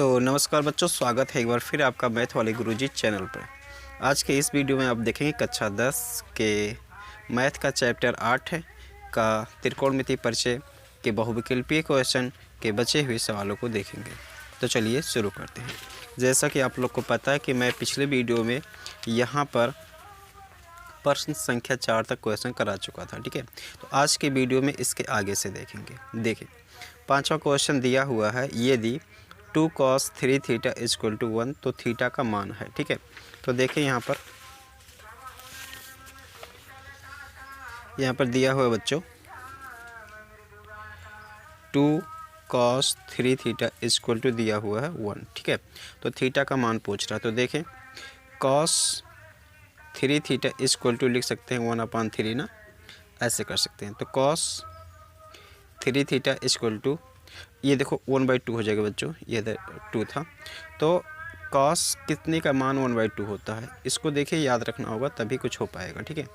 तो नमस्कार बच्चों, स्वागत है एक बार फिर आपका मैथ वाले गुरुजी चैनल पर। आज के इस वीडियो में आप देखेंगे कक्षा 10 के मैथ का चैप्टर 8 है का त्रिकोणमिति परिचय के बहुविकल्पीय क्वेश्चन के बचे हुए सवालों को देखेंगे। तो चलिए शुरू करते हैं। जैसा कि आप लोग को पता है कि मैं पिछले वीडियो में यहाँ पर प्रश्न संख्या 4 तक क्वेश्चन करा चुका था, ठीक है। तो आज के वीडियो में इसके आगे से देखेंगे। देखिए, 5वां क्वेश्चन दिया हुआ है, यदि 2 cos 3 थीटा इक्वल टू 1 तो थीटा का मान है, ठीक है। तो देखें यहाँ पर दिया हुआ है बच्चों 2 cos 3 थीटा इक्वल टू दिया हुआ है 1, ठीक है। तो थीटा का मान पूछ रहा है। तो देखें cos 3 थीटा इक्वल टू लिख सकते हैं 1/3 ना, ऐसे कर सकते हैं। तो cos 3 थीटा इक्वल टू ये देखो 1/2 हो जाएगा बच्चों, ये 2 था। तो cos कितने का मान 1/2 होता है, इसको देखिए याद रखना होगा तभी कुछ हो पाएगा, ठीक है।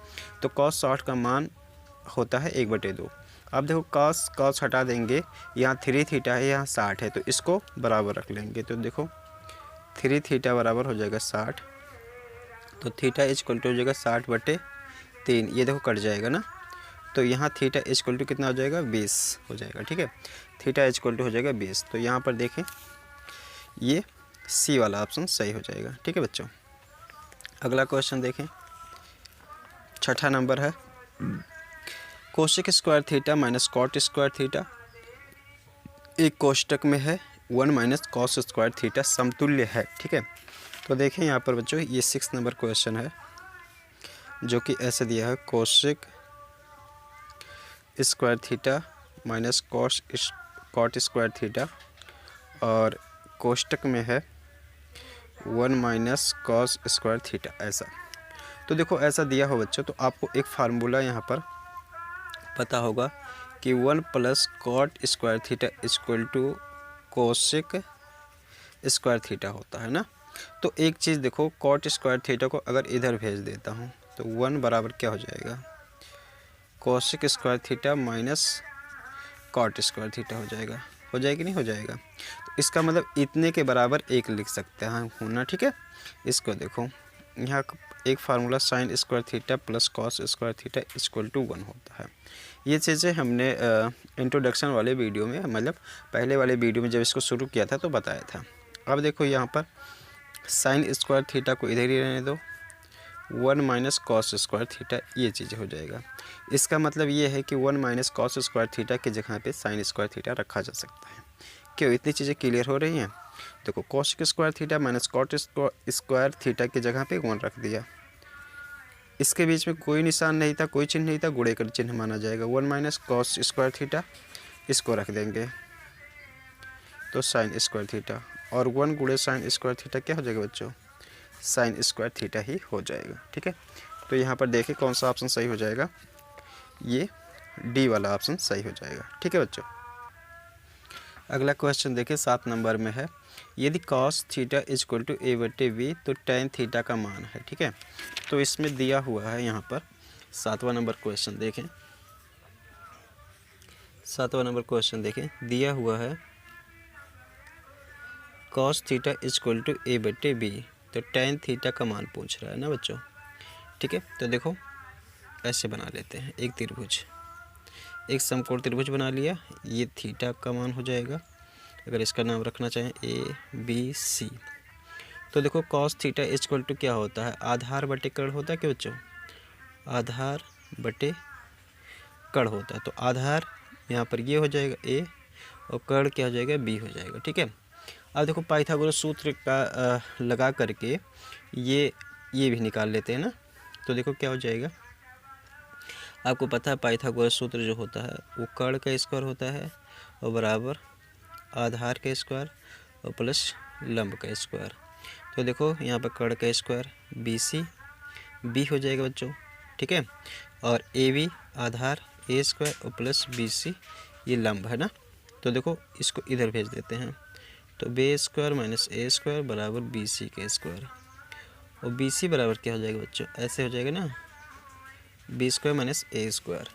तो cos 60 का मान होता है 1/2। अब देखो cos हटा देंगे, यहाँ 3 थीटा है, यहाँ 60 है, तो इसको बराबर रख लेंगे। तो देखो 3 थीटा बराबर हो जाएगा 60, तो थीटा इक्वल टू हो जाएगा 60/3, ये देखो कट जाएगा ना। तो यहाँ थीटा इक्वल टू कितना हो जाएगा, 20 हो जाएगा, ठीक है। थीटा इक्वल टू हो जाएगा 20। तो यहाँ पर देखें ये सी वाला ऑप्शन सही हो जाएगा, ठीक है बच्चों। अगला क्वेश्चन देखें, 6ठा नंबर है, cosec square theta minus cot square theta एक कोष्टक में है 1 माइनस कॉस स्क्वायर थीटा समतुल्य है, ठीक है। तो देखें यहाँ पर बच्चों ये 6 नंबर क्वेश्चन है, जो कि ऐसे दिया है, cosec square theta minus cot square theta और कोष्टक में है 1 माइनस कॉस स्क्वायर थीटा, ऐसा। तो देखो ऐसा दिया हो बच्चों, तो आपको एक फार्मूला यहाँ पर पता होगा कि 1 plus cot square theta equal to cosec square theta होता है ना। तो एक चीज़ देखो, कॉट स्क्वायर थीटा को अगर इधर भेज देता हूँ तो 1 बराबर क्या हो जाएगा, cosec square theta minus cot square theta हो जाएगा। हो जाएगा नहीं हो जाएगा। तो इसका मतलब इतने के बराबर एक लिख सकते हैं होना, ठीक है। इसको देखो यहाँ एक formula sine square theta plus cos square theta equal to 1 होता है। ये चीज़ें हमने इंट्रोडक्शन वाले वीडियो में, मतलब पहले वाले वीडियो में जब इसको शुरू किया था तो बताया था। अब देखो यहाँ पर साइन स्क्वायर थीटा को इधर ही रहने दो, 1 माइनस कॉस स्क्वायर थीटा, ये चीज़ हो जाएगा। इसका मतलब ये है कि 1 माइनस कॉस स्क्वायर थीटा की जगह पे साइन स्क्वायर थीटा रखा जा सकता है। क्यों, इतनी चीज़ें क्लियर हो रही हैं। देखो cos square theta minus cot square theta की जगह पे 1 रख दिया, इसके बीच में कोई निशान नहीं था, कोई चिन्ह नहीं था, गुणे का चिन्ह माना जाएगा। 1 माइनस कॉस स्क्वायर थीटा इसको रख देंगे तो साइन स्क्वायर थीटा, और 1 गुणे साइन स्क्वायर थीटा क्या हो जाएगा बच्चों, साइन स्क्वायर थीटा ही हो जाएगा, ठीक है। तो यहाँ पर देखिए कौन सा ऑप्शन सही हो जाएगा, ये डी वाला ऑप्शन सही हो जाएगा, ठीक है बच्चों। अगला क्वेश्चन देखिए 7 नंबर में है, यदि cos theta equal to a/v तो tan थीटा का मान है, ठीक है। तो इसमें दिया हुआ है यहाँ पर 7वां नंबर क्वेश्चन देखें, 7वां नंबर क्वेश्चन देखें, दिया हुआ है cos theta equal to a/v तो tan थीटा का मान पूछ रहा है ना बच्चों, ठीक है। तो देखो ऐसे बना लेते हैं, एक त्रिभुज, एक समकोण त्रिभुज बना लिया, ये थीटा का मान हो जाएगा। अगर इसका नाम रखना चाहें ABC, तो देखो cos थीटा इक्वल टू क्या होता है, आधार बटे कर्ण होता है क्या बच्चों, आधार बटे कर्ण होता है। तो आधार यहाँ पर ये हो जाएगा A और कर्ण क्या हो जाएगा, B हो जाएगा, ठीक है। अब देखो पाइथागोरस सूत्र का लगा करके ये भी निकाल लेते हैं ना। तो देखो क्या हो जाएगा, आपको पता है पाइथागोरस सूत्र जो होता है वो कर्ण का स्क्वायर होता है और बराबर आधार का स्क्वायर और प्लस लंब का स्क्वायर। तो देखो यहाँ पर कर्ण का स्क्वायर BC B हो जाएगा बच्चों, ठीक है। और AB आधार A स्क्वायर और प्लस BC ये लंब है ना। तो देखो इसको इधर भेज देते हैं, तो B square minus A square बराबर BC का स्क्वायर, और BC बराबर क्या हो जाएगा बच्चों, ऐसे हो जाएगा ना, B square minus A square.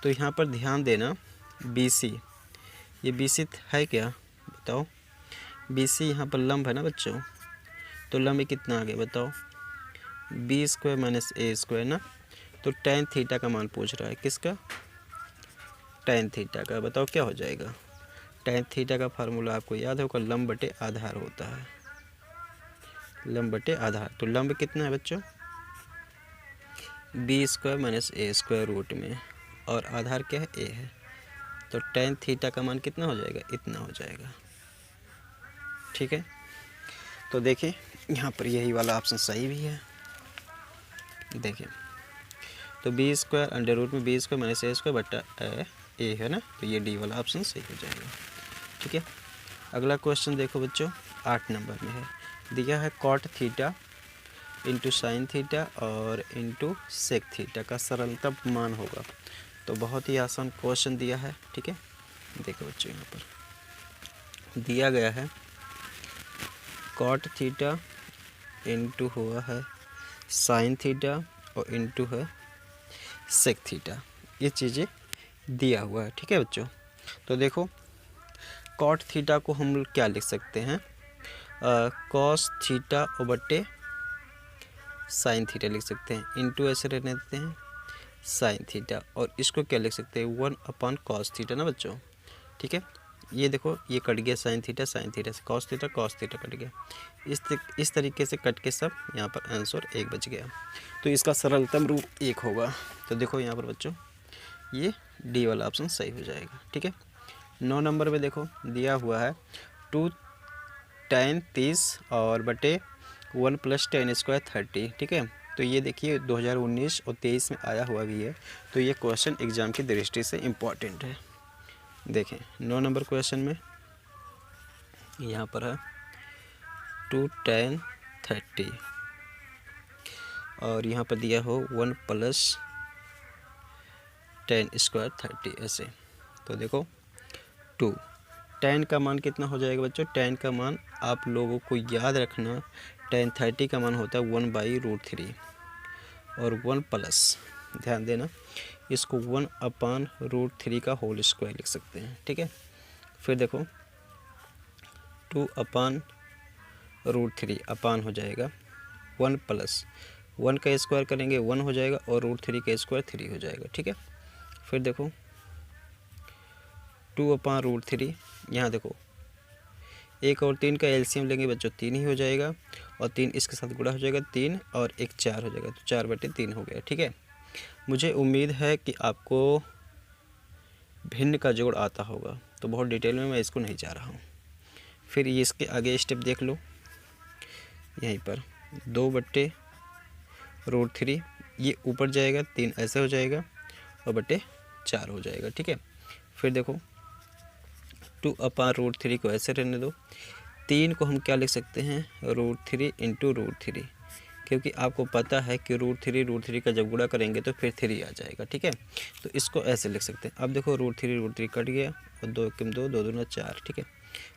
तो यहाँ पर ध्यान देना BC, ये BC है क्या बताओ, BC यहाँ पर लंब है ना बच्चों, तो लंब कितना आ गया बताओ, बी स्क्वायर माइनस ए स्क्वायर ना। तो tan थीटा का मान पूछ रहा है, किसका, tan थीटा का। बताओ क्या हो जाएगा। tan थीटा का फार्मूला आपको याद होगा, लंब बटे आधार होता है, लंब बटे आधार। तो लंब कितना है बच्चों, बी स्क्वायर माइनस ए स्क्वायर रूट में, और आधार क्या है, ए है। तो tan थीटा का मान कितना हो जाएगा, इतना हो जाएगा। ठीक है, तो देखिए यहाँ पर यही वाला ऑप्शन सही भी है। देखिए तो बी स्क्वायर अंडर रूट में बी स्क्वायर माइनस ए स्क्वायर बटा ए है ना, तो ये डी वाला ऑप्शन सही हो जाएगा। ठीक है, अगला क्वेश्चन देखो बच्चों, 8 नंबर में है, दिया है cot theta into sine theta और इंटू सेक थीटा का सरलतम मान होगा। तो बहुत ही आसान क्वेश्चन दिया है। ठीक है, देखो बच्चों यहाँ पर दिया गया है कॉट थीटा इंटू हुआ है साइन थीटा और इंटू है सेक थीटा, ये चीज़ें दिया हुआ है। ठीक है बच्चों, तो देखो कॉट थीटा को हम क्या लिख सकते हैं, कॉस थीटा और बट्टे साइन थीटा लिख सकते हैं, इंटू ऐसे रहने देते हैं साइन थीटा, और इसको क्या लिख सकते हैं, 1 कॉस थीटा ना बच्चों। ठीक है, ये देखो ये कट गया साइन थीटा से कॉस थीटा कट गया, इस तरीके से कट के सब यहाँ पर आंसर 1 बच गया। तो इसका सरलतम रूप 1 होगा। तो देखो यहाँ पर बच्चों ये डी वाला ऑप्शन सही हो जाएगा। ठीक है, 9 नंबर में देखो दिया हुआ है 2 tan 30 और बटे 1 + tan स्क्वायर 30। ठीक है, तो ये देखिए 2019 और 23 में आया हुआ भी है, तो ये क्वेश्चन एग्जाम की दृष्टि से इम्पॉर्टेंट है। देखें 9 नंबर क्वेश्चन में यहाँ पर है 2 tan 30 और यहाँ पर दिया हो 1 + tan स्क्वायर 30 ऐसे। तो देखो 2 tan का मान कितना हो जाएगा बच्चों, tan का मान आप लोगों को याद रखना, tan 30 का मान होता है 1/√3 और 1 प्लस, ध्यान देना इसको 1/√3 का होल स्क्वायर लिख सकते हैं। ठीक है, फिर देखो 2/√3 अपान हो जाएगा 1 + 1 का स्क्वायर करेंगे 1 हो जाएगा और √3 का स्क्वायर 3 हो जाएगा। ठीक है, फिर देखो 2/√3, यहाँ देखो 1 और 3 का एलसीएम लेंगे बच्चों 3 ही हो जाएगा, और 3 इसके साथ गुणा हो जाएगा 3 और 1 4 हो जाएगा, तो 4/3 हो गया। ठीक है, मुझे उम्मीद है कि आपको भिन्न का जोड़ आता होगा, तो बहुत डिटेल में मैं इसको नहीं जा रहा हूँ। फिर ये इसके आगे स्टेप देख लो, यहीं पर 2/√3 ये ऊपर जाएगा 3 ऐसे हो जाएगा और बटे 4 हो जाएगा। ठीक है, फिर देखो 2/√3 को ऐसे रहने दो, 3 को हम क्या लिख सकते हैं, √3 × √3, क्योंकि आपको पता है कि √3 का जब गुणा करेंगे तो फिर 3 आ जाएगा। ठीक है, तो इसको ऐसे लिख सकते हैं। अब देखो √3 कट गया और 2 × 2 2 दूना 4। ठीक है,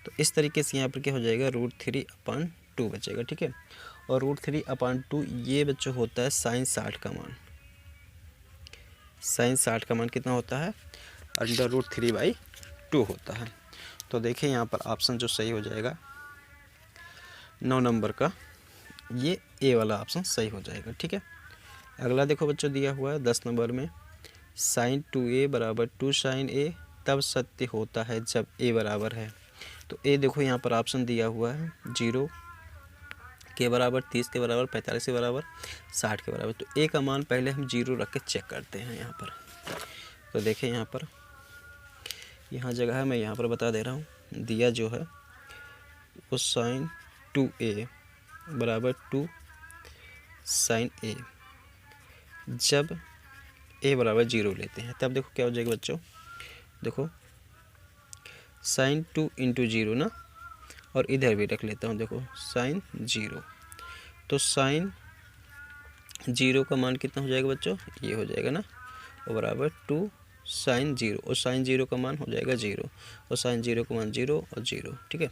तो इस तरीके से यहाँ पर क्या हो जाएगा, √3/2 बचेगा। ठीक है, और √3/2 ये बच्चों होता है sin 60 का मान। sin 60 का मान कितना होता है, √3/2 होता है। तो देखिए यहाँ पर ऑप्शन जो सही हो जाएगा 9 नंबर का, ये ए वाला ऑप्शन सही हो जाएगा। ठीक है, अगला देखो बच्चों दिया हुआ है 10 नंबर में sin 2a = 2 sin a तब सत्य होता है जब a बराबर है। तो ए देखो यहाँ पर ऑप्शन दिया हुआ है 0 के बराबर, 30 के बराबर, 45 के बराबर, 60 के बराबर। तो ए का मान पहले हम 0 रख के चेक करते हैं यहाँ पर। तो देखें यहाँ पर, यहाँ जगह है, मैं यहाँ पर बता दे रहा हूँ, दिया जो है वो sin 2a = 2 sin a जब a = 0 लेते हैं, तब देखो क्या हो जाएगा बच्चों, देखो sin 2 × 0 ना, और इधर भी रख लेता हूँ, देखो sin 0, तो sin 0 का मान कितना हो जाएगा बच्चों, ये हो जाएगा ना, और बराबर 2 sin 0, और sin 0 का मान हो जाएगा 0, और sin 0 का मान 0 और 0। ठीक है,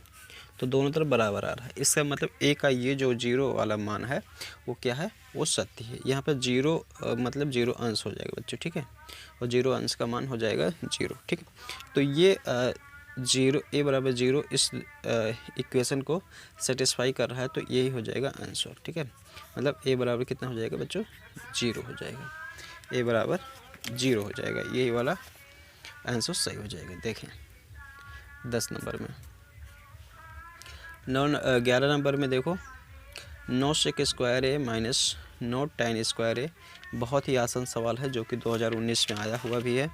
तो दोनों तरफ बराबर आ रहा है, इसका मतलब ए का ये जो 0 वाला मान है वो क्या है, वो सत्य है। यहाँ पर 0 मतलब 0 अंश हो जाएगा बच्चों। ठीक है, और 0 अंश का मान हो जाएगा 0। ठीक है, तो ये जीरो, ए बराबर जीरो इस इक्वेशन को सेटिस्फाई कर रहा है, तो यही हो जाएगा आंसर। ठीक है, मतलब ए बराबर कितना हो जाएगा बच्चों, जीरो हो जाएगा, ए बराबर जीरो हो जाएगा, यही वाला आंसर सही हो जाएगा। देखें 10 नंबर में। 11 नंबर में देखो, 9 सेक स्क्वायर ए माइनस 9 tan स्क्वायर ए, बहुत ही आसान सवाल है जो कि 2019 में आया हुआ भी है।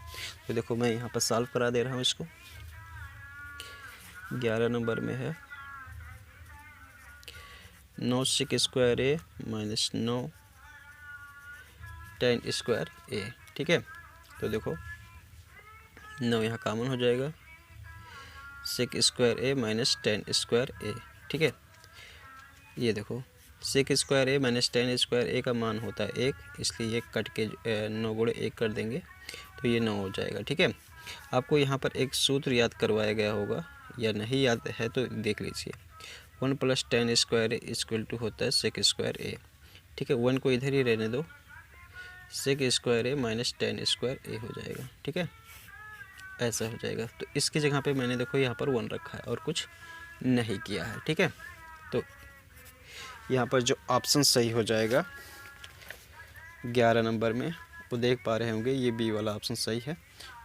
तो देखो मैं यहाँ पर सॉल्व करा दे रहा हूँ इसको। 11 नंबर में है 9 सेक स्क्वायर ए माइनस 9 tan स्क्वायर ए। ठीक है, तो देखो 9 यहाँ कॉमन हो जाएगा, सेक स्क्वायर ए माइनस tan स्क्वायर ए। ठीक है, ये देखो सेक स्क्वायर ए माइनस tan स्क्वायर ए का मान होता है 1, इसलिए 1 कट के 9 गुणे 1 कर देंगे तो ये 9 हो जाएगा। ठीक है, आपको यहाँ पर एक सूत्र याद करवाया गया होगा, या नहीं याद है तो देख लीजिए। 1 + tan square A equal to होता है सेक स्क्वायर ए। ठीक है, 1 को इधर ही रहने दो, सेक स्क्वायर ए माइनस tan स्क्वायर ए हो जाएगा। ठीक है, ऐसा हो जाएगा। तो इसकी जगह पे मैंने देखो यहाँ पर 1 रखा है और कुछ नहीं किया है। ठीक है, तो यहाँ पर जो ऑप्शन सही हो जाएगा 11 नंबर में, वो देख पा रहे होंगे, ये बी वाला ऑप्शन सही है,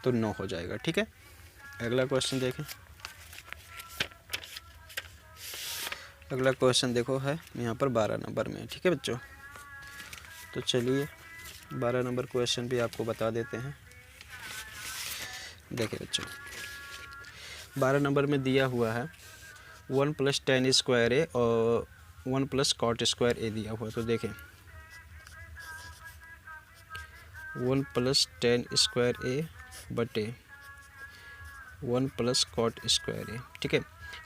तो 9 हो जाएगा। ठीक है, अगला क्वेश्चन देखें। अगला क्वेश्चन देखो है यहाँ पर 12 नंबर में। ठीक है बच्चों, तो चलिए 12 नंबर क्वेश्चन भी आपको बता देते हैं। देखिए बच्चों, 12 नंबर में दिया हुआ है 1 + tan स्क्वायर ए और 1 + cot स्क्वायर ए दिया हुआ। तो देखें 1 + tan स्क्वायर ए बटे 1 + cot स्क्वायर ए। ठीक है,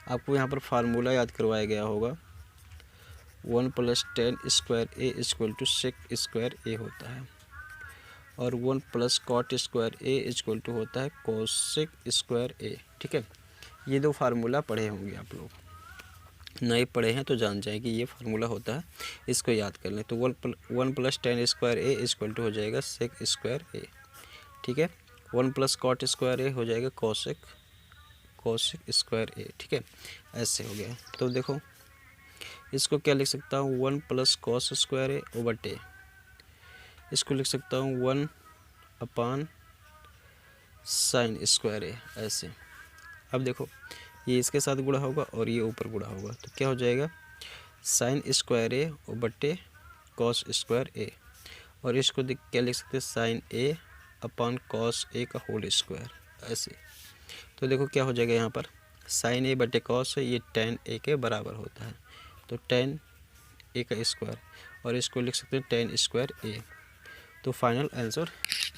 आपको यहाँ पर फार्मूला याद करवाया गया होगा, 1 + tan square A equal to sec square A होता है, और 1 + cot square A equal to होता है कोसेक स्क्वायर ए। ठीक है, ये दो फार्मूला पढ़े होंगे आप लोग, नहीं पढ़े हैं तो जान जाएंगे ये फार्मूला होता है, इसको याद कर लें। तो 1 + tan square A equal to हो जाएगा सेक स्क्वायर ए। ठीक है, 1 + cot स्क्वायर ए हो जाएगा कोसेक स्क्वायर ए। ठीक है, ऐसे हो गया। तो देखो इसको क्या लिख सकता हूँ, 1 + cos स्क्वायर ए ओवर टे, इसको लिख सकता हूँ 1 sin स्क्वायर ए, ऐसे। अब देखो ये इसके साथ गुणा होगा और ये ऊपर गुणा होगा, तो क्या हो जाएगा, sin स्क्वायर ए ओवर टे cos स्क्वायर ए, और इसको क्या लिख सकते हैं, sin a upon cos a का होल स्क्वायर, ऐसे। तो देखो क्या हो जाएगा, यहाँ पर sin a बटे cos है, ये tan a के बराबर होता है, तो tan a का स्क्वायर, और इसको लिख सकते हैं tan स्क्वायर a। तो फाइनल आंसर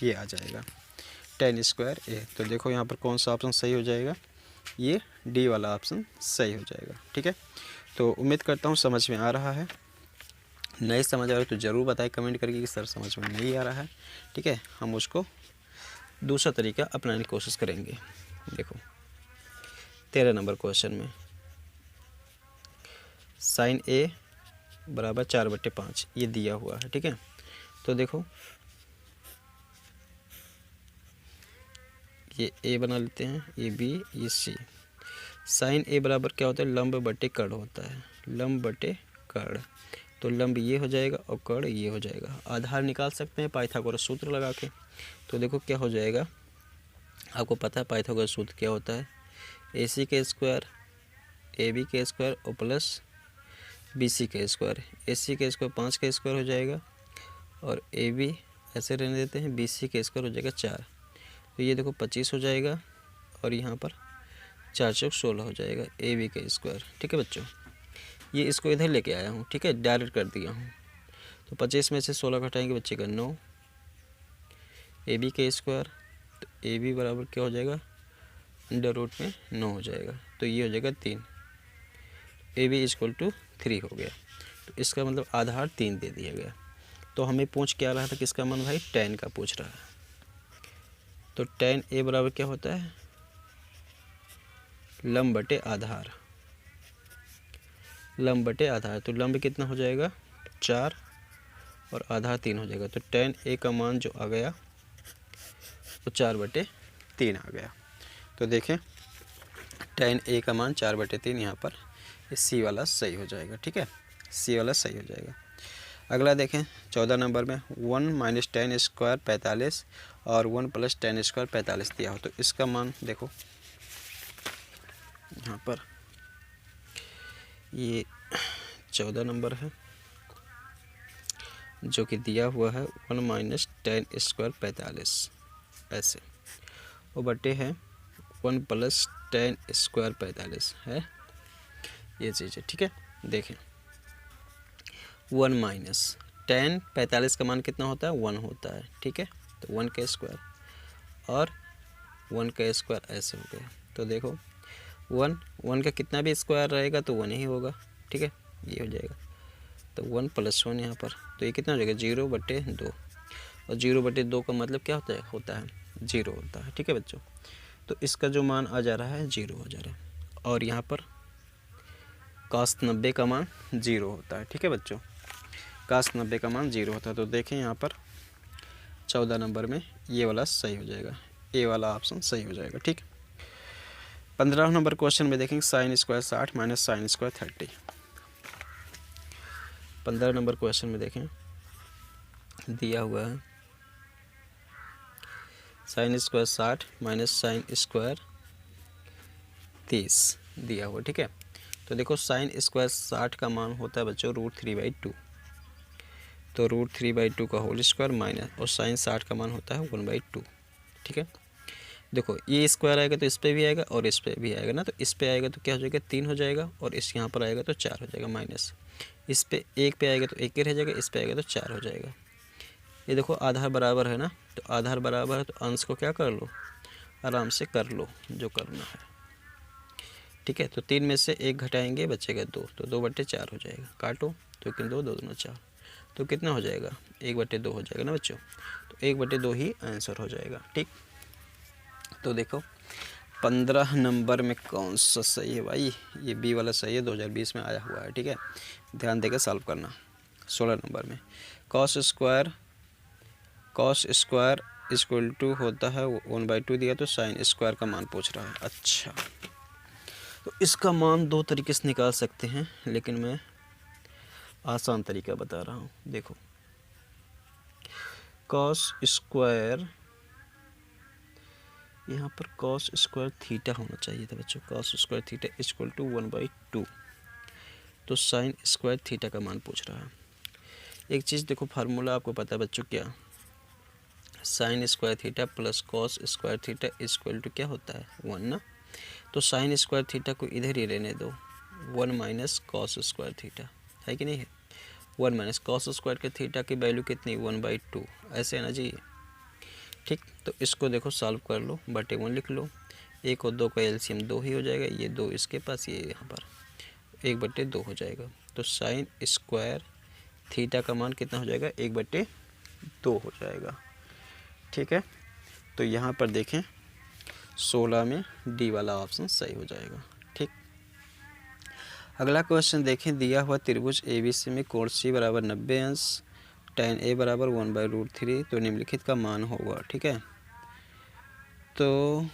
ये आ जाएगा tan स्क्वायर a। तो देखो यहाँ पर कौन सा ऑप्शन सही हो जाएगा, ये डी वाला ऑप्शन सही हो जाएगा। ठीक है, तो उम्मीद करता हूँ समझ में आ रहा है। नहीं समझ आ रहा है तो ज़रूर बताएं कमेंट करके कि सर समझ में नहीं आ रहा है। ठीक है, हम उसको दूसरा तरीका अपनाने की कोशिश करेंगे। देखो 13 नंबर क्वेश्चन में sin a बराबर 4/5 ये दिया हुआ है। ठीक है, तो देखो ये a बना लेते हैं, ये b, ये c। sin a बराबर क्या होता है, लंब बटे कर्ण होता है, लंब बटे कर्ण। तो लंब ये हो जाएगा और कर्ण ये हो जाएगा। आधार निकाल सकते हैं पाइथागोरस सूत्र लगा के। तो देखो क्या हो जाएगा, आपको पता है पाइथागोरस सूत्र क्या होता है, AC के स्क्वायर AB के स्क्वायर और प्लस BC के स्क्वायर। AC के स्क्वायर 5 का स्क्वायर हो जाएगा और AB ऐसे रहने देते हैं, BC के स्क्वायर हो जाएगा 4। तो ये देखो 25 हो जाएगा और यहाँ पर 4 चौक 16 हो जाएगा AB का स्क्वायर। ठीक है बच्चों, ये इसको इधर लेके आया हूँ। ठीक है, डायरेक्ट कर दिया हूँ। तो 25 में से 16 घटाएंगे बच्चे का 9, AB के स्क्वायर, तो AB बराबर क्या हो जाएगा, √9 हो जाएगा, तो ये हो जाएगा 3, AB = 3 हो गया। तो इसका मतलब आधार 3 दे दिया गया। तो हमें पूछ क्या रहा था, किसका मान भाई, tan का पूछ रहा है। तो tan a बराबर क्या होता है, लंब बटे आधार, लंब बटे आधार। तो लंब कितना हो जाएगा 4 और आधार 3 हो जाएगा। तो tan a का मान जो आ गया वो 4/3 आ गया। तो देखें tan a का मान 4/3 यहाँ पर सी वाला सही हो जाएगा। ठीक है, सी वाला सही हो जाएगा। अगला देखें 14 नंबर में 1 - tan² 45 और 1 + tan² 45 दिया हो, तो इसका मान देखो यहाँ पर ये 14 नंबर है जो कि दिया हुआ है 1 - tan² 45 ऐसे, वो बटे है 1 + tan² 45 है ये चीज़ है। ठीक है, देखें 1 - tan 45 का मान कितना होता है 1 होता है। ठीक है, तो 1 का स्क्वायर और 1 का स्क्वायर ऐसे हो गया। तो देखो 1 का कितना भी स्क्वायर रहेगा तो 1 ही होगा। ठीक है, ये हो जाएगा तो 1 + 1 यहाँ पर, तो ये कितना हो जाएगा 0/2 और 0/2 का मतलब क्या होता है 0 होता है। ठीक है बच्चों, तो इसका जो मान आ जा रहा है 0 हो जा रहा है और यहाँ पर cos 90 का मान 0 होता है। ठीक है बच्चों, cos 90 का मान 0 होता है। तो देखें यहाँ पर 14 नंबर में ये वाला सही हो जाएगा, ए वाला ऑप्शन सही हो जाएगा। ठीक, 15 नंबर क्वेश्चन में देखेंगे sin² 60 - sin² 30। 15 नंबर क्वेश्चन में देखें दिया हुआ है sin² 60 - sin² 30 दिया हुआ। ठीक है, तो देखो sin² 60 का मान होता है बच्चों √3/2, तो √3/2 का होल स्क्वायर माइनस और sin 60 का मान होता है 1/2। ठीक है, देखो ये स्क्वायर आएगा तो इस पे भी आएगा और इस पे भी आएगा ना, तो इस पे आएगा तो क्या हो जाएगा 3 हो जाएगा और इस यहाँ पर आएगा तो 4 हो जाएगा माइनस, इस पे 1 पे आएगा तो 1 ही रह जाएगा, इस पे आएगा तो 4 हो जाएगा। ये देखो आधार बराबर है ना, तो आधार बराबर है तो अंश को क्या कर लो आराम से कर लो जो करना है। ठीक है, तो 3 में से 1 घटाएंगे बचेगा 2, तो 2/4 हो जाएगा, काटो तो 2 2 2 4, तो कितना हो जाएगा 1/2 हो जाएगा ना बच्चों, तो 1/2 ही आंसर हो जाएगा। ठीक, तो देखो 15 नंबर में कौन सा सही है भाई, ये बी वाला सही है, 2020 में आया हुआ है। ठीक है, ध्यान देकर सॉल्व करना। 16 नंबर में cos² = होता है 1/2 दिया, तो sin² का मान पूछ रहा है। अच्छा, तो इसका मान 2 तरीके से निकाल सकते हैं, लेकिन मैं आसान तरीका बता रहा हूँ। देखो cos², यहाँ पर cos² थीटा होना चाहिए था बच्चों, cos² थीटा = 1/2, तो sin² थीटा का मान पूछ रहा है। एक चीज़ देखो फार्मूला आपको पता है बच्चों क्या, sin² theta plus cos² theta = क्या होता है 1 ना, तो sin² थीटा को इधर ही रहने दो, 1 - cos² थीटा है कि नहीं है, 1 - cos² के थीटा की वैल्यू कितनी 1/2 ऐसे है ना जी। ठीक, तो इसको देखो सॉल्व कर लो, /1 लिख लो, 1 और 2 का एलसीएम 2 ही हो जाएगा, ये 2 इसके पास, ये यहाँ पर 1/2 हो जाएगा, तो sin² थीटा का मान कितना हो जाएगा 1/2 हो जाएगा। ठीक है, तो यहाँ पर देखें 16 में डी वाला ऑप्शन सही हो जाएगा। ठीक, अगला क्वेश्चन देखें, दिया हुआ त्रिभुज ABC में कोण C = 90 अंश, tan A = 1/√3, तो निम्नलिखित का मान होगा। ठीक है, तो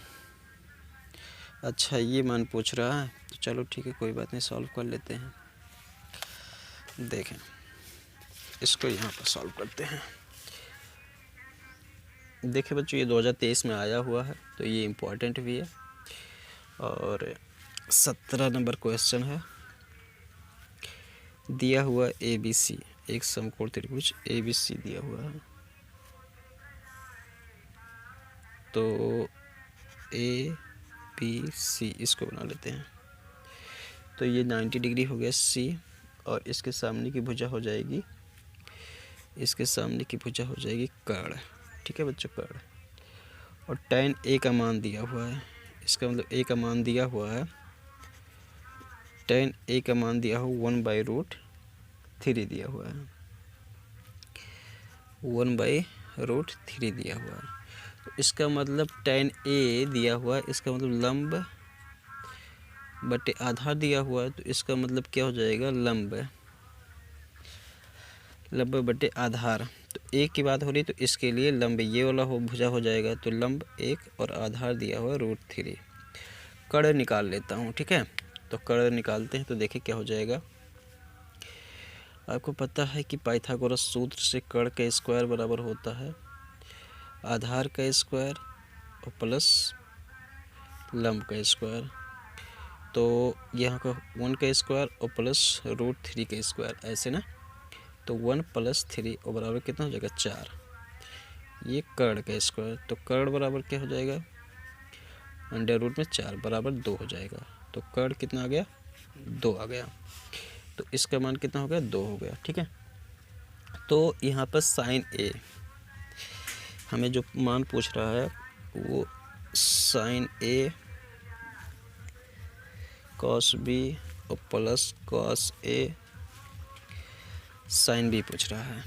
अच्छा ये मान पूछ रहा है, तो चलो ठीक है कोई बात नहीं, सॉल्व कर लेते हैं। देखें इसको यहाँ पर सॉल्व करते हैं। देखिए बच्चों ये 2023 में आया हुआ है, तो ये इम्पोर्टेंट भी है। और 17 नंबर क्वेश्चन है, दिया हुआ ABC एक समकोण त्रिभुज ABC दिया हुआ है, तो ABC इसको बना लेते हैं, तो ये 90 डिग्री हो गया C, और इसके सामने की भुजा हो जाएगी, इसके सामने की भुजा हो जाएगी कर्ण। ठीक है बच्चों, कर्ण, और tan A का मान दिया हुआ है, इसका मतलब A का मान दिया हुआ है, tan A का मान दिया हुआ 1/√3 दिया हुआ है, 1/√3 दिया हुआ है, तो इसका मतलब tan A दिया हुआ है, इसका मतलब लंब बटे आधार दिया हुआ है, तो इसका मतलब क्या हो जाएगा लंब बटे आधार, तो एक की बात हो रही तो इसके लिए लंब ये वाला हो भुजा हो जाएगा, तो लंब 1 और आधार दिया हुआ √3, कड़ निकाल लेता हूँ, ठीक है। तो कड़ निकालते हैं तो देखिए क्या हो जाएगा। आपको पता है कि पाइथागोरस सूत्र से कड़ का स्क्वायर बराबर होता है आधार का स्क्वायर और प्लस लंब का स्क्वायर। तो यहाँ का 1 का स्क्वायर और प्लस √3 का स्क्वायर, ऐसे ना। तो 1 + 3 और बराबर कितना हो जाएगा 4। ये कड़ का स्क्वायर, तो कड़ बराबर क्या हो जाएगा √में 4 बराबर 2 हो जाएगा। तो कड़ कितना आ गया 2 आ गया। तो इसका मान कितना हो गया 2 हो गया, ठीक है। तो यहाँ पर साइन ए हमें जो मान पूछ रहा है वो साइन ए कॉस बी और plus cos A sine B पूछ रहा है।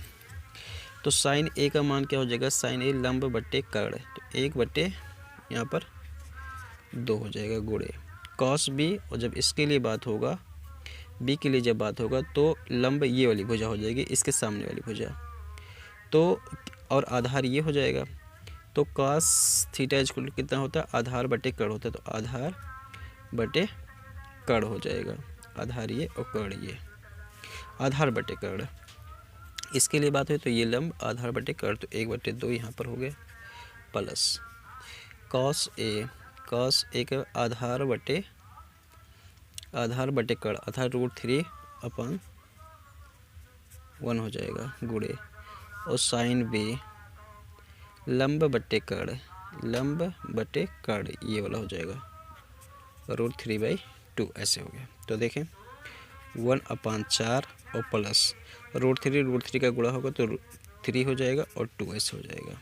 तो साइन ए का मान क्या हो जाएगा, साइन ए लंब बट्टे कड़, तो 1 बट्टे यहाँ पर 2 हो जाएगा गुणे कॉस बी। और जब इसके लिए बात होगा, बी के लिए जब बात होगा, तो लंब ये वाली भुजा हो जाएगी, इसके सामने वाली भुजा। तो और आधार ये हो जाएगा। तो कॉस थीटा इक्वल कितना होता है, आधार बटे कड़ होता है। तो आधार बटे कड़ हो जाएगा, आधार ये और कड़ ये, आधार बटे कड़। इसके लिए बात हुई तो ये लंब आधार बटे कड़, तो 1 बटे 2 यहाँ पर हो गया प्लस कॉस ए का आधार बटे कड़, आधार √3/1 हो जाएगा गुणे और साइन बी लंब बटे कड़, ये वाला हो जाएगा √3/2, ऐसे हो गया। तो देखें 1/4 और प्लस √3 का गुणा होगा तो 3 हो जाएगा और 2 ऐसे हो जाएगा।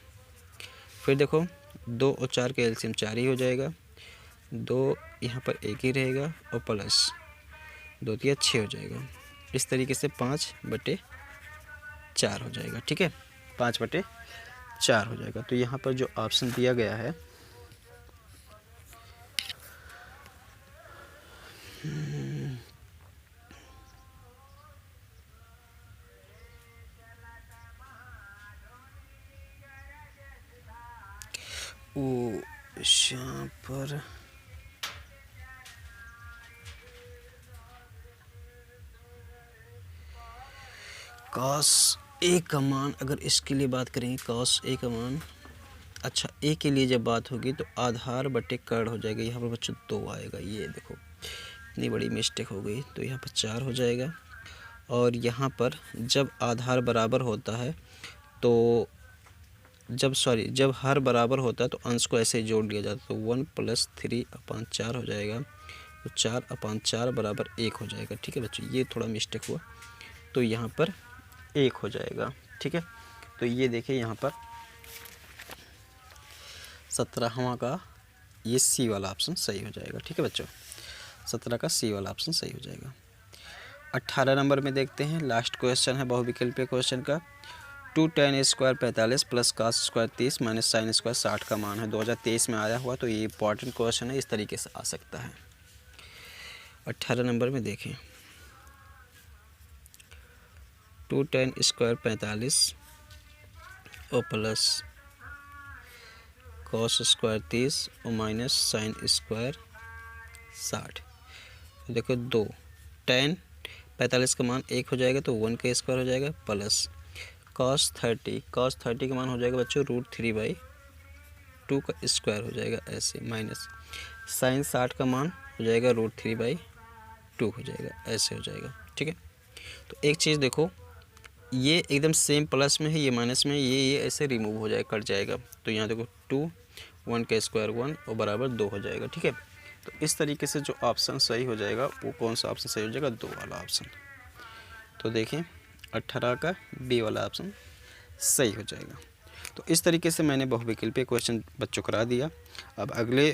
फिर देखो 2 और 4 का एलसीएम 4 ही हो जाएगा, 2 यहाँ पर 1 ही रहेगा और प्लस 2 3 6 हो जाएगा। इस तरीके से 5/4 हो जाएगा, ठीक है, 5/4 हो जाएगा। तो यहाँ पर जो ऑप्शन दिया गया है वो यहाँ पर कॉस ए का मान, अगर इसके लिए बात करेंगे कॉस ए का मान, अच्छा ए के लिए जब बात होगी तो आधार बटे कड़ हो जाएगा। यहाँ पर बच्चों 2 आएगा, ये देखो इतनी बड़ी मिस्टेक हो गई। तो यहाँ पर 4 हो जाएगा। और यहाँ पर जब आधार बराबर होता है तो जब हर बराबर होता है तो अंश को ऐसे जोड़ लिया जाता है। तो 1 + 3/4 हो जाएगा, तो 4/4 बराबर 1 हो जाएगा, ठीक है बच्चों। ये थोड़ा मिस्टेक हुआ, तो यहाँ पर 1 हो जाएगा, ठीक है। तो ये देखिए यहाँ पर 17वां का ये सी वाला ऑप्शन सही हो जाएगा, ठीक है बच्चों। 17 का सी वाला ऑप्शन सही हो जाएगा। 18 नंबर में देखते हैं, लास्ट क्वेश्चन है बहुविकल्पीय क्वेश्चन का। 2 tan A² 45 + cos² 30 - sin² 60 का मान है। 2023 में आया हुआ, तो ये इंपॉर्टेंट क्वेश्चन है, इस तरीके से आ सकता है। 18 नंबर में देखें 2 tan A² 45 और प्लस cos² 30 और माइनस sin² 60। देखो 2 tan 45 का मान 1 हो जाएगा, तो 1 का स्क्वायर हो जाएगा, प्लस cos 30 का मान हो जाएगा बच्चों √3/2 का स्क्वायर हो जाएगा, ऐसे, माइनस sin 60 का मान हो जाएगा √3/2 हो जाएगा, ऐसे हो जाएगा, ठीक है। तो एक चीज़ देखो, ये एकदम सेम प्लस में है, ये माइनस में है, ये ऐसे रिमूव हो जाएगा, कट जाएगा। तो यहाँ देखो 2 1 का स्क्वायर 1 और बराबर 2 हो जाएगा, ठीक है। तो इस तरीके से जो ऑप्शन सही हो जाएगा वो कौन सा ऑप्शन सही हो जाएगा, 2 वाला ऑप्शन। तो देखें 18 का बी वाला ऑप्शन सही हो जाएगा। तो इस तरीके से मैंने बहुविकल्पीय क्वेश्चन बच्चों करा दिया। अब अगले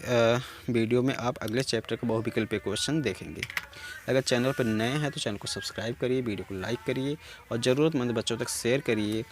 वीडियो में आप अगले चैप्टर का बहुविकल्पीय क्वेश्चन देखेंगे। अगर चैनल पर नए हैं तो चैनल को सब्सक्राइब करिए, वीडियो को लाइक करिए और ज़रूरतमंद बच्चों तक शेयर करिए।